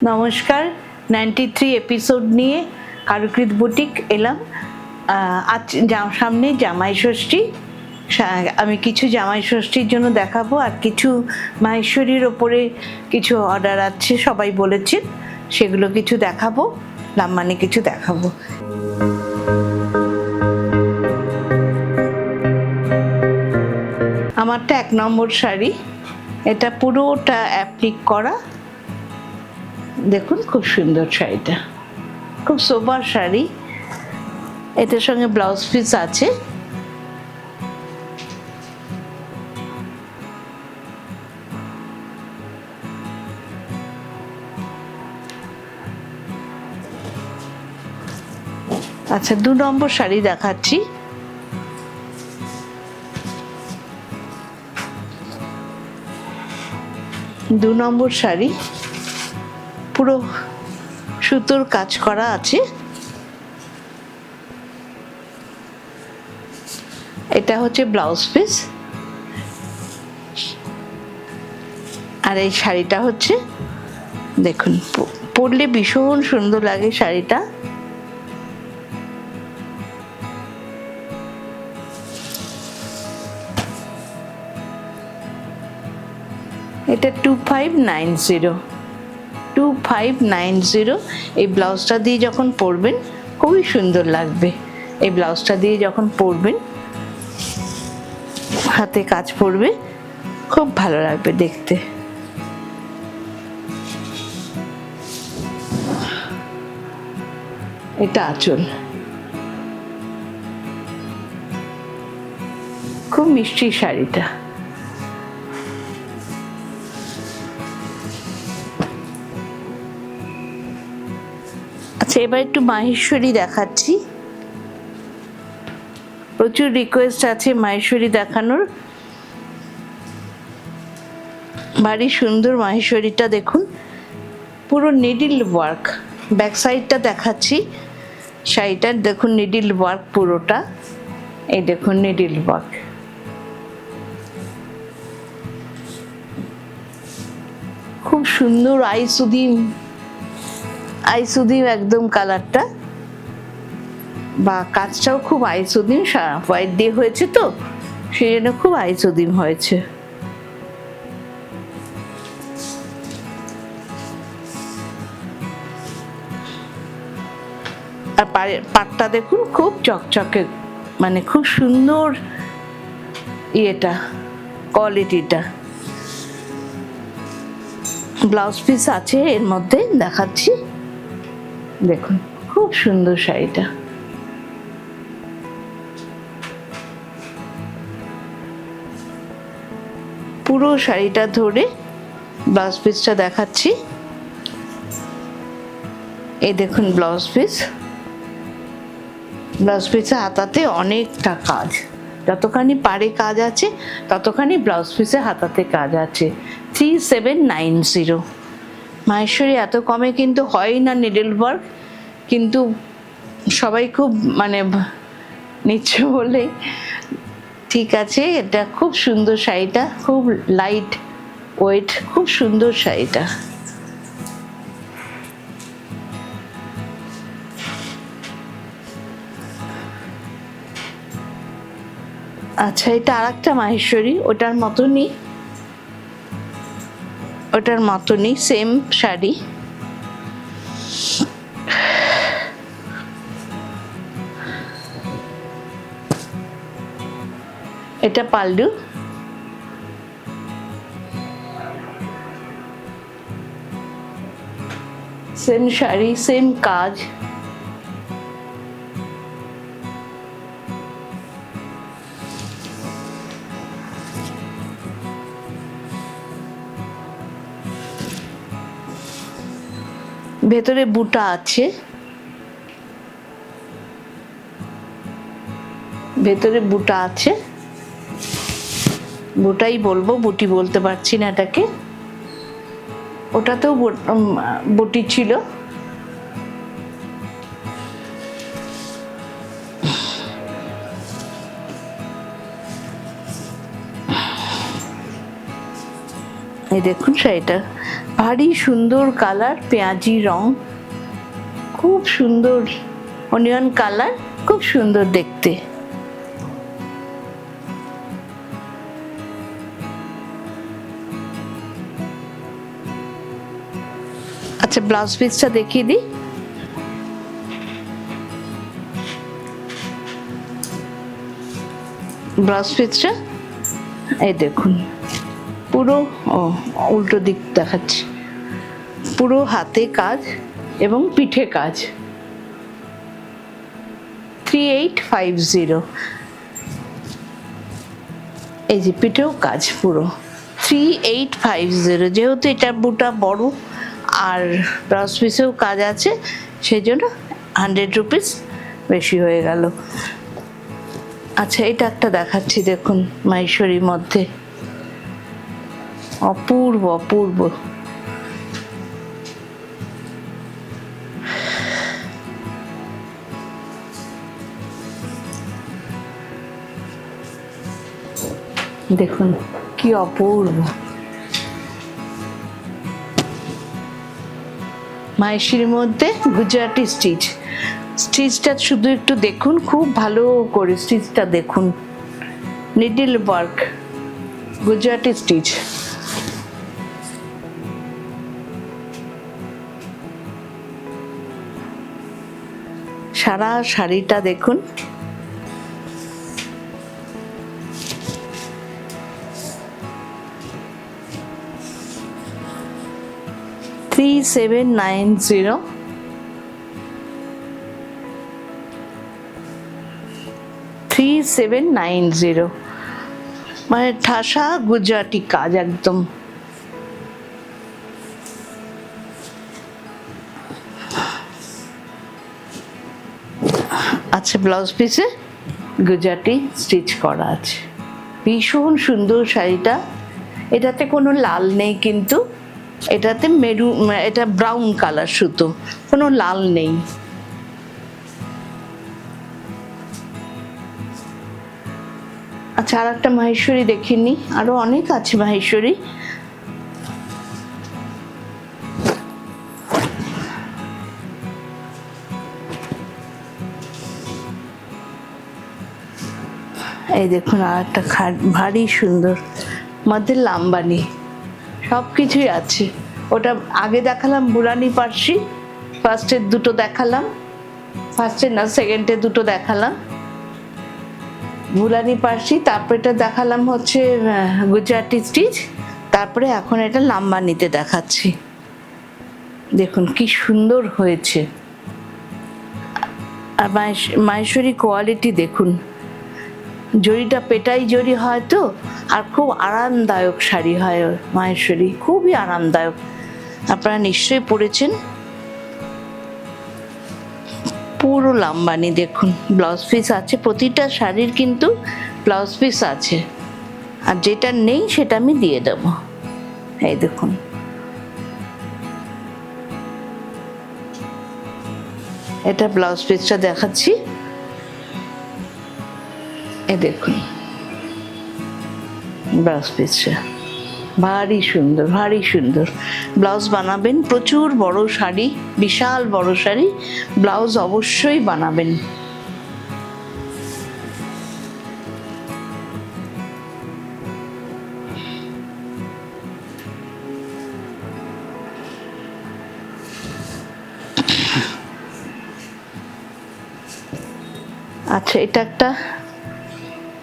নমস্কার, 93 এপিসোড নিয়ে কারুকৃত বুটিক এলাম। আজ সামনে জামাই ষষ্ঠী, আমি কিছু জামাই ষষ্ঠীর জন্য দেখাবো, আর কিছু মাহেশ্বরীর ওপরে কিছু অর্ডার আছে, সবাই বলেছেন সেগুলো কিছু দেখাবো, লাম্বানি কিছু দেখাবো। আমারটা 1 নম্বর শাড়ি, এটা পুরোটা অ্যাপ্লিক করা। দেখুন খুব সুন্দর শাড়িটা, খুব সোবার শাড়ি। এটার সঙ্গে ব্লাউজ পিস আছে। আচ্ছা, 2 নম্বর শাড়ি দেখাচ্ছি। দু নম্বর শাড়ি পুরো সুতোর কাজ করা আছে। এটা হচ্ছে ব্লাউজ পিস, আর এই শাড়িটা হচ্ছে, দেখুন পরলে ভীষণ সুন্দর লাগে শাড়িটা। এটা 2590 এই ব্লাউজটা দিয়ে যখন পরবেন খুবই সুন্দর লাগবে। এই ব্লাউজটা দিয়ে যখন পরবেন, হাতে কাজ পরবে, খুব ভালো লাগবে দেখতে। এটা আঁচল, খুব মিষ্টি শাড়িটা। আচ্ছা, এবার একটু মাহেশ্বরী দেখাচ্ছি। প্রচুর রিকোয়েস্ট আছে মাহেশ্বরী দেখানোর। ভারী সুন্দর মাহেশ্বরীটা, দেখুন পুরো নিডল ওয়ার্ক। ব্যাক সাইডটা দেখাচ্ছি শাড়িটার, দেখুন নিডল ওয়ার্ক পুরোটা। এই দেখুন নিডল ওয়ার্ক, খুব সুন্দর আই সুদিং একদম কালারটা, বা কাজটাও খুব আই সুদিং। হোয়াইট দিয়ে হয়েছে তো, সেই জন্য খুব আই সুদিং হয়েছে। আর পাটটা দেখুন খুব চকচকে, মানে খুব সুন্দর ইয়েটা, কোয়ালিটিটা। ব্লাউজ পিস আছে এর মধ্যে, দেখাচ্ছি। দেখুন খুব সুন্দর শাড়িটা। পুরো শাড়িটা ধরে ব্লাউজ পিসটা দেখাচ্ছি। এই দেখুন ব্লাউজ পিসে হাতাতে অনেকটা কাজ, যতখানি পারে কাজ আছে ততখানি ব্লাউজ পিসে হাতাতে কাজ আছে। 3790। মাহেশ্বরী এত কমে কিন্তু হয় না নিডল ওয়ার্ক, কিন্তু সবাই খুব নিচ্ছে বলে ঠিক আছে। এটা খুব সুন্দর শাড়িটা, খুব লাইট ওয়েট, খুব সুন্দর শাড়িটা। আচ্ছা, এটা আরেকটা মাহেশ্বরী, ওটার মতনই সেম শাড়ি। এটা পাল্লু, সেম শাড়ি, সেম কাজ। ভেতরে বুটা আছে, বুটাই বলবো, বুটি বলতে পারছি না এটাকে। ওটাতেও বুটি ছিল। এই দেখুন শাড়িটা ভারী সুন্দর কালার, পেঁয়াজি রং, খুব সুন্দর অনিয়ন কালার, খুব সুন্দর দেখতে। আচ্ছা ব্লাউজ পিসটা দেখিয়ে দিই। ব্লাউজ পিসটা এই দেখুন পুরো উল্টো দিক দেখাচ্ছি, পুরো হাতে কাজ এবং পিঠে কাজ। 3850। এই যে পিঠেও কাজ পুরো 3850। যেহেতু এটা বুটা বড় আর ব্লাউজ পিসেও কাজ আছে, সেই জন্য 100 রুপিস বেশি হয়ে গেল। আচ্ছা এটা একটা দেখাচ্ছি, দেখুন মাহেশ্বরীর মধ্যে, অপূর্ব অপূর্ব। দেখুন কি অপূর্ব, মাহেশ্বরীর মধ্যে গুজরাটি স্টিচ। স্টিচটা শুধু একটু দেখুন, খুব ভালো করে স্টিচটা দেখুন, নিডল ওয়ার্ক, গুজরাটি স্টিচ। সারা শাড়িটা দেখুন, $3790। $3790 মানে ঠাসা গুজরাটি কাজ একদম। আচ্ছা ব্লাউজ পিসে গুজরাটি স্টিচ করা আছে, ভীষণ সুন্দর শাড়িটা। এটাতে কোনো লাল নেই কিন্তু, এটাতে মেরুন, এটা ব্রাউন কালার সুতো, কোনো লাল নেই। আচ্ছা আর একটা মাহেশ্বরী দেখিনি, আরো অনেক আছে মাহেশ্বরী। এই দেখুন আর একটা ভারী সুন্দর, মধ্যে লাম্বানি, সব কিছুই আছে। ওটা আগে দেখালাম বুরানি পার্সি, ফার্স্টের দুটো দেখালাম, ফার্স্টের না সেকেন্ডের দুটো দেখালাম বুরানি পার্সি, তারপরে এটা দেখালাম হচ্ছে গুজরাটি স্টিচ, তারপরে এখন এটা লাম্বানিতে দেখাচ্ছি। দেখুন কি সুন্দর হয়েছে। আর মাহেশ্বরী কোয়ালিটি দেখুন, জরিটা পেটাই জরি হয় তো, আর খুব আরামদায়ক শাড়ি হয় মাহেশ্বরী, খুবই আরামদায়ক। আপনারা নিশ্চয়ই পরেছেন। পুরো লাম্বানি দেখুন, ব্লাউজ পিস আছে, প্রতিটা শাড়ির কিন্তু ব্লাউজ পিস আছে, আর যেটা নেই সেটা আমি দিয়ে দেব। এই দেখুন এটা ব্লাউজ পিসটা দেখাচ্ছি, এই দেখুন ব্লাউজ পিসটা ভারী সুন্দর, ভারী সুন্দর। ব্লাউজ বানাবেন, প্রচুর বড় শাড়ি, বিশাল বড় শাড়ি, ব্লাউজ অবশ্যই বানাবেন। আচ্ছা এটা একটা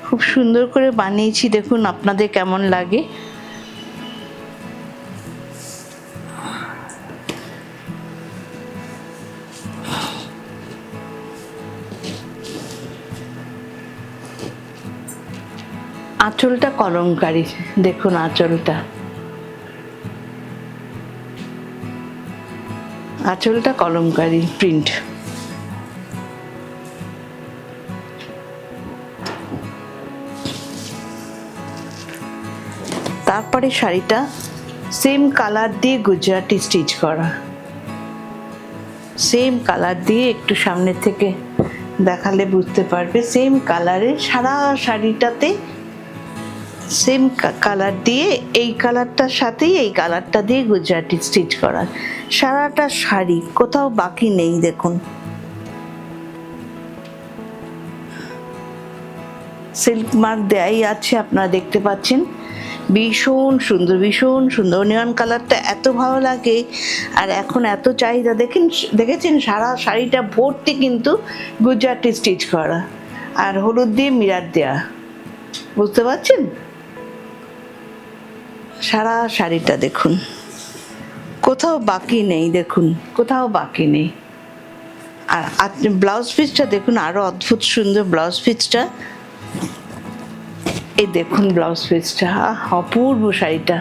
খুব সুন্দর করে বানিয়েছি, দেখুন আপনাদের কেমন লাগে। আঁচলটা কলমকারি, দেখুন আঁচলটা, আঁচলটা কলমকারি প্রিন্ট। তারপরে শাড়িটা সেম কালার দিয়ে গুজরাটি স্টিচ করা, সেম কালার দিয়ে, একটু সামনে থেকে দেখালে বুঝতে পারবে, সেম কালারের সারা শাড়িটাতে সেম কালার দিয়ে এই কালারটার সাথেই এই কালারটা দিয়ে গুজরাটি স্টিচ করা, সারাটা শাড়ি কোথাও বাকি নেই। দেখুন সিল্ক মার্ক দেয়াই আছে, আপনারা দেখতে পাচ্ছেন। ভীষণ সুন্দর, ভীষণ সুন্দর। নিয়ন কালারটা এত ভালো লাগে আর এখন এত চাহিদা। দেখেছেন সারা শাড়িটা ভর্তি কিন্তু গুজরাটি স্টিচ করা আর হলুদ দিয়ে মিরার দেয়া, বুঝতে পারছেন? সারা শাড়িটা দেখুন, কোথাও বাকি নেই। দেখুন কোথাও বাকি নেই। আর আপনি ব্লাউজ পিসটা দেখুন, আরো অদ্ভুত সুন্দর ব্লাউজ পিসটা। এই দেখুন ব্লাউজ পিসটা, অপূর্ব শাড়িটা।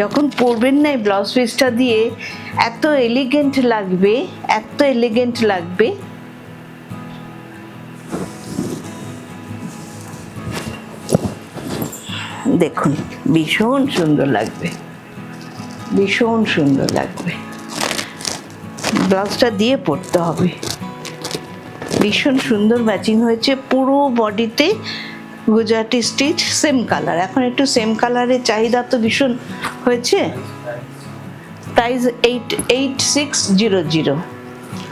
যখন পরবেন না এই ব্লাউজ পিসটা দিয়ে এত এলিগেন্ট লাগবে, এত এলিগেন্ট লাগবে। দেখুন ভীষণ সুন্দর লাগবে, ভীষণ সুন্দর লাগবে। ব্লাউজটা দিয়ে পরতে হবে। ভীষণ সুন্দর ম্যাচিং হয়েছে পুরো বডিতে গুজরাটি স্টিচ, সেম কালার। এখন একটু সেম কালারের চাহিদা তো ভীষণ হয়েছে। প্রাইস 8600,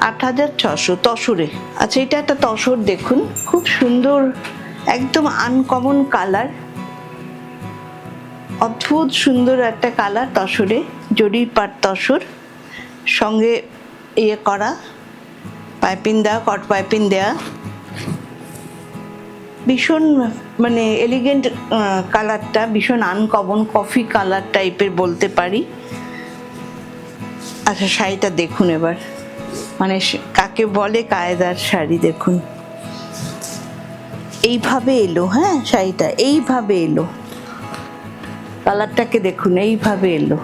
8600 তসরে। আচ্ছা এটা একটা তসর, দেখুন খুব সুন্দর, একদম আনকমন কালার, অদ্ভুত সুন্দর একটা কালার তসরে, জরি পাট তসর, সঙ্গে ইয়ে করা পাইপিং দেওয়া, কট পাইপিং দেওয়া। ভীষণ মানে এলিগেন্ট কালারটা, ভীষণ আনকমন কফি কালার টাইপের বলতে পারি। আচ্ছা শাড়িটা দেখুন এবার, মানে কাকে বলে কায়দার শাড়ি। দেখুন এইভাবে এলো, হ্যাঁ শাড়িটা এইভাবে এলো, কালারটাকে দেখুন এইভাবে এলো।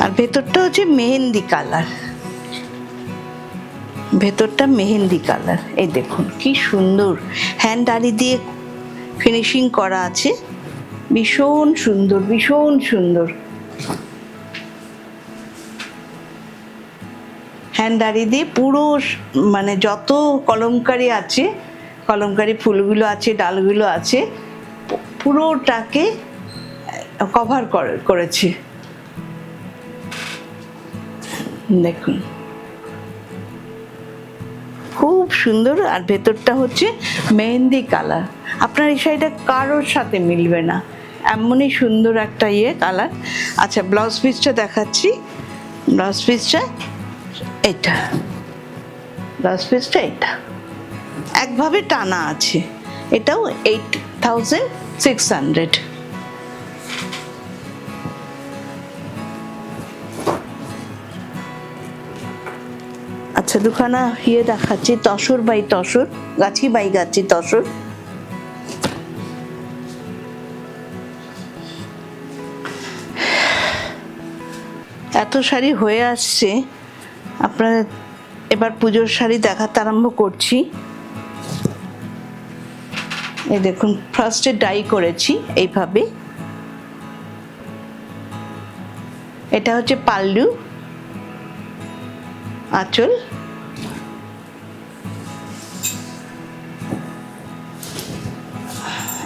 আর ভেতরটা হচ্ছে মেহেন্দি কালার, ভেতরটা মেহেন্দি কালার। এই দেখুন কি সুন্দর হ্যান্ড আরি দিয়ে ফিনিশিং করা আছে, ভীষণ সুন্দর, ভীষণ সুন্দর। হ্যান্ড আরি দিয়ে পুরো মানে যত কলমকারি আছে, কলমকারি ফুলগুলো আছে, ডালগুলো আছে, পুরোটাকে কভার করেছে। দেখুন খুব সুন্দর। আর ভেতরটা হচ্ছে মেহেন্দি কালার। আপনার এই শাড়িটা কারোর সাথে মিলবে না, এমনই সুন্দর একটা ইয়ে কালার। আচ্ছা ব্লাউজ পিসটা দেখাচ্ছি। ব্লাউজ পিসটা এটা, ব্লাউজ পিসটা এটা একভাবে টানা আছে, এটাও 8600। আচ্ছা দুখানা ইয়ে দেখাচ্ছি, tussar by tussar, Gachhi by গাছি তসর। এত শাড়ি হয়ে আসছে, আপনারা এবার পুজোর শাড়ি দেখাতে আরম্ভ করছি। এই দেখুন ফার্স্টে ডাই করেছি এইভাবে, এটা হচ্ছে পাল্লু, আঁচল,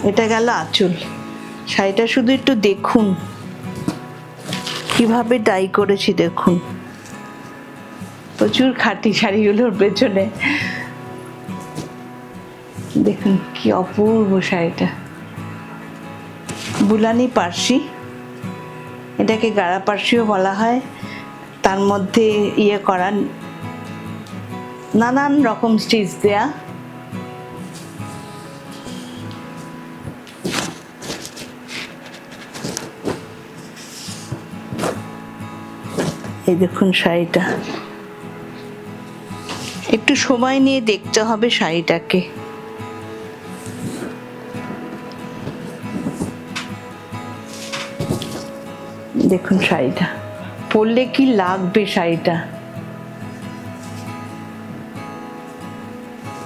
এটা গেল আঁচল। শাড়িটা শুধু একটু দেখুন কিভাবে ডাই করেছি, দেখুন প্রচুর খাঁটি শাড়িগুলোর পেছনে। দেখুন কি অপূর্ব শাড়িটা, বুলানি পার্সি, এটাকে গাড়া পার্সিও বলা হয়। তার মধ্যে ইয়ে করা নানান রকম স্টিচ দেয়া। এই দেখুন শাড়িটা, একটু সময় নিয়ে দেখতে হবে শাড়িটাকে। দেখুন শাড়িটা পরলে কি লাগবে, শাড়িটা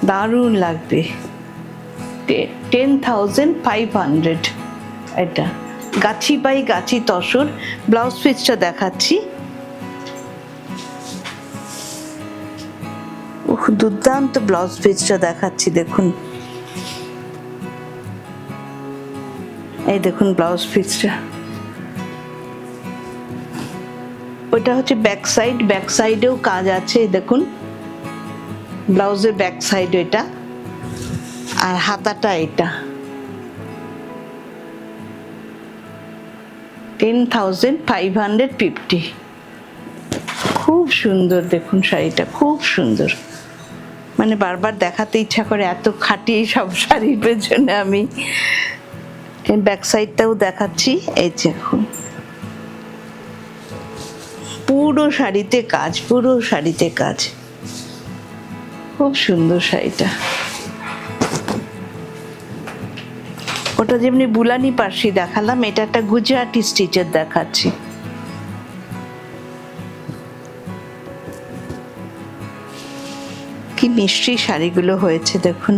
দারুণ লাগবে। 10,500। এটা গাছি বাই গাছি তসর। ব্লাউজ পিসটা দেখাচ্ছি। দুর্দান্ত ব্লাউজ পিসটা দেখাচ্ছি, দেখুন। এই দেখুন ব্লাউজ পিসটা। ওইটা হচ্ছে ব্যাক সাইড, ব্যাক সাইডেও কাজ আছে, দেখুন ব্লাউজের ব্যাক সাইড এটা, আর হাতাটা এটা। 10,550। খুব সুন্দর, দেখুন শাড়িটা খুব সুন্দর, মানে বারবার দেখাতে ইচ্ছা করে, এত খাটিয়ে সব শাড়ির পেছনে আমি। ব্যাক সাইডটাও দেখাচ্ছি, এই দেখুন পুরো শাড়িতে কাজ, পুরো শাড়িতে কাজ, খুব সুন্দর শাড়িটা। ওটা যেমনি বুলানি পার্সি দেখালাম, এটা একটা গুজরাটি স্টিচের দেখাচ্ছি। কি মিষ্টি শাড়িগুলো হয়েছে, দেখুন।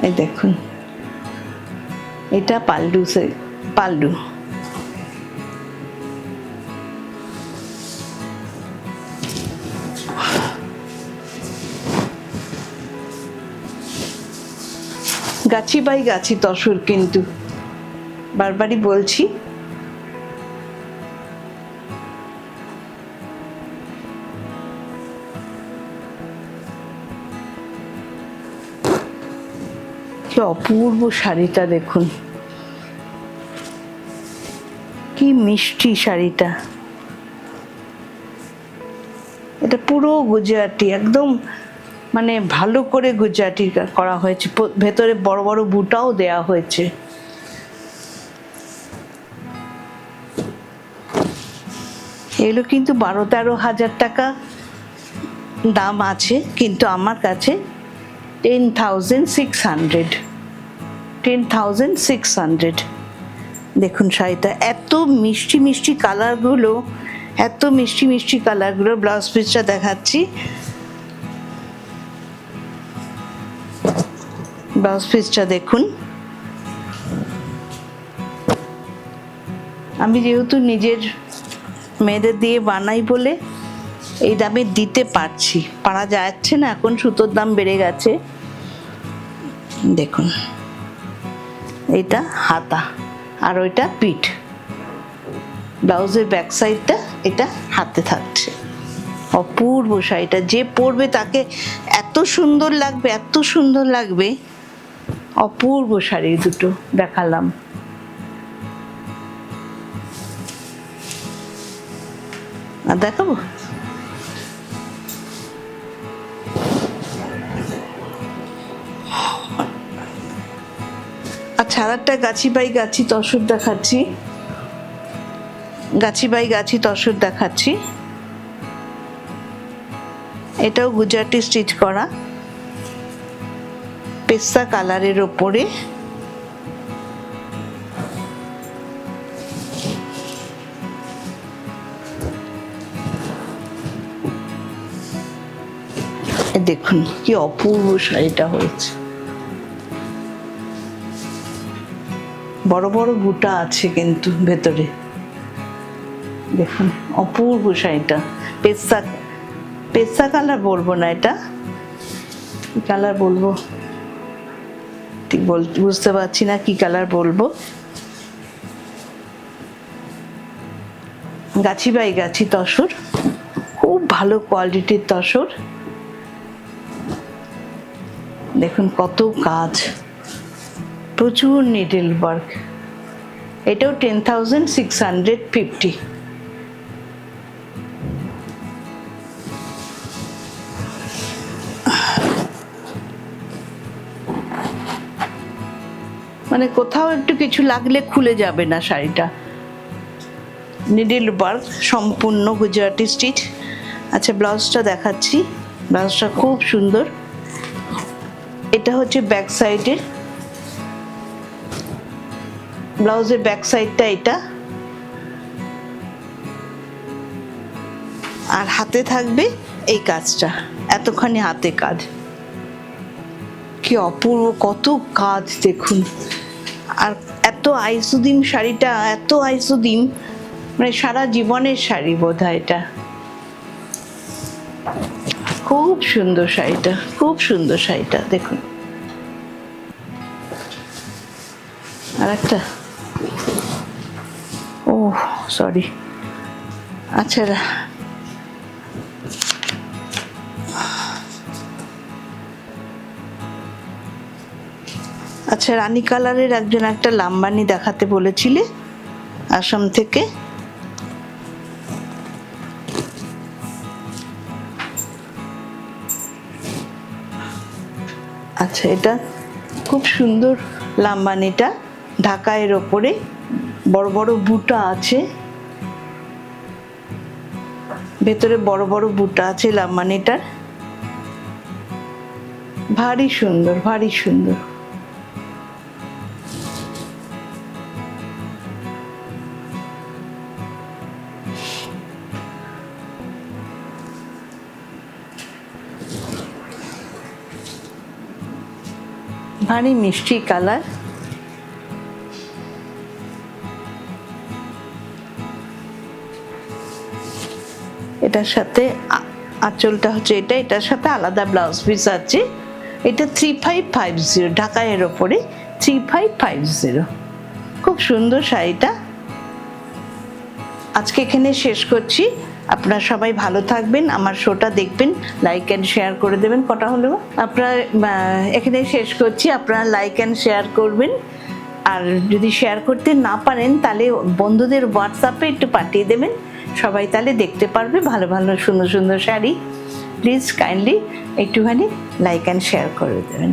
এই দেখুন, এটা পাল্লু, পাল্লু। গাছি বাই গাছি তসর, কিন্তু বারবারই বলছি। কি অপূর্ব শাড়িটা, দেখুন কি মিষ্টি শাড়িটা। এটা পুরো গুজরাটি, একদম মানে ভালো করে গুজরাটি করা হয়েছে, ভেতরে বড় বড় বুটাও দেয়া হয়েছে। এগুলো কিন্তু 12-13 হাজার টাকা দাম আছে, কিন্তু আমার কাছে 10,600। 10,600। দেখুন শাড়িটা, এত মিষ্টি মিষ্টি কালারগুলো, এত মিষ্টি মিষ্টি কালারগুলো। ব্লাউজ পিসটা দেখাচ্ছি। ব্লাউজ পিসটা দেখুন। আমি যেহেতু নিজের মেয়েদের দিয়ে বানাই বলে এই দামে দিতে পারছি, পারা যাচ্ছে না, এখন সুতোর দাম বেড়ে গেছে। দেখুন এটা হাতা, আর ওইটা পিঠ। ব্লাউজের ব্যাক সাইডটা এটা হাতে থাকছে। অপূর্ব শাড়িটা, যে পরবে তাকে এত সুন্দর লাগবে, এত সুন্দর লাগবে। অপূর্ব শাড়ি দুটো দেখালাম। আর দেখাবো? আচ্ছা, আর একটা গাছি বাই গাছি তসর দেখাচ্ছি। গাছি বাই গাছি তসর দেখাচ্ছি। এটাও গুজরাটি স্টিচ করা, পেস্তা কালারের ওপরে। দেখুন কি অপূর্ব শাড়িটা হয়েছে, বড় বড় বুটা আছে কিন্তু ভেতরে। দেখুন অপূর্ব শাড়িটা। পেস্তা কালার বলবো না, এটা কি কালার বলবো ঠিক বুঝতে পারছি না কি কালার বলবো। গাছি বাই গাছি তসর, খুব ভালো কোয়ালিটির তসর। দেখুন কত কাজ, প্রচুর নিডল ওয়ার্ক। এটাও 10,650। মানে কোথাও একটু কিছু লাগলে খুলে যাবে না শাড়িটা। নিডল ওয়ার্ক, সম্পূর্ণ গুজরাটি স্টিচ। আচ্ছা, ব্লাউজটা দেখাচ্ছি। ব্লাউজটা খুব সুন্দর। এটা হচ্ছে ব্যাক সাইডের, ব্লাউজের ব্যাক সাইডটা এটা, আর হাতে থাকবে এই কাজটা। এতখানি হাতে কাজ, কি অপূর্ব, কত কাজ দেখুন। আর এত আইসুদিম শাড়িটা, এত আইসুদিম, মানে সারা জীবনের শাড়ি বোধহয় এটা। খুব সুন্দর শাড়িটা, খুব সুন্দর শাড়িটা দেখুন। আর একটা, ও সরি, আচ্ছা আচ্ছা, রানী কালারের একজন একটা লাম্বানি দেখাতে বলেছিলে আসাম থেকে। আচ্ছা, এটা খুব সুন্দর লাম্বানিটা, ঢাকাইয়ের ওপরে বড় বড় বুটা আছে, ভেতরে বড় বড় বুটা আছে লাম্বানিটার। ভারী সুন্দর, ভারী সুন্দর। ভারী মিষ্টি কালার। এটার সাথে আঁচলটা হচ্ছে এটা, এটার সাথে আলাদা ব্লাউজ পিস আছে। এটা 3550 ঢাকাইয়ের ওপরে 3550। খুব সুন্দর শাড়িটা। আজকে এখানে শেষ করছি। আপনারা সবাই ভালো থাকবেন, আমার শোটা দেখবেন, লাইক অ্যান্ড শেয়ার করে দেবেন। কটা হলো? আপনারা এখানে শেষ করছি, আপনারা লাইক অ্যান্ড শেয়ার করবেন। আর যদি শেয়ার করতে না পারেন তাহলে বন্ধুদের হোয়াটসঅ্যাপে একটু পাঠিয়ে দেবেন, সবাই তাহলে দেখতে পারবে ভালো ভালো সুন্দর সুন্দর শাড়ি। প্লিজ কাইন্ডলি একটুখানি লাইক অ্যান্ড শেয়ার করে দেবেন।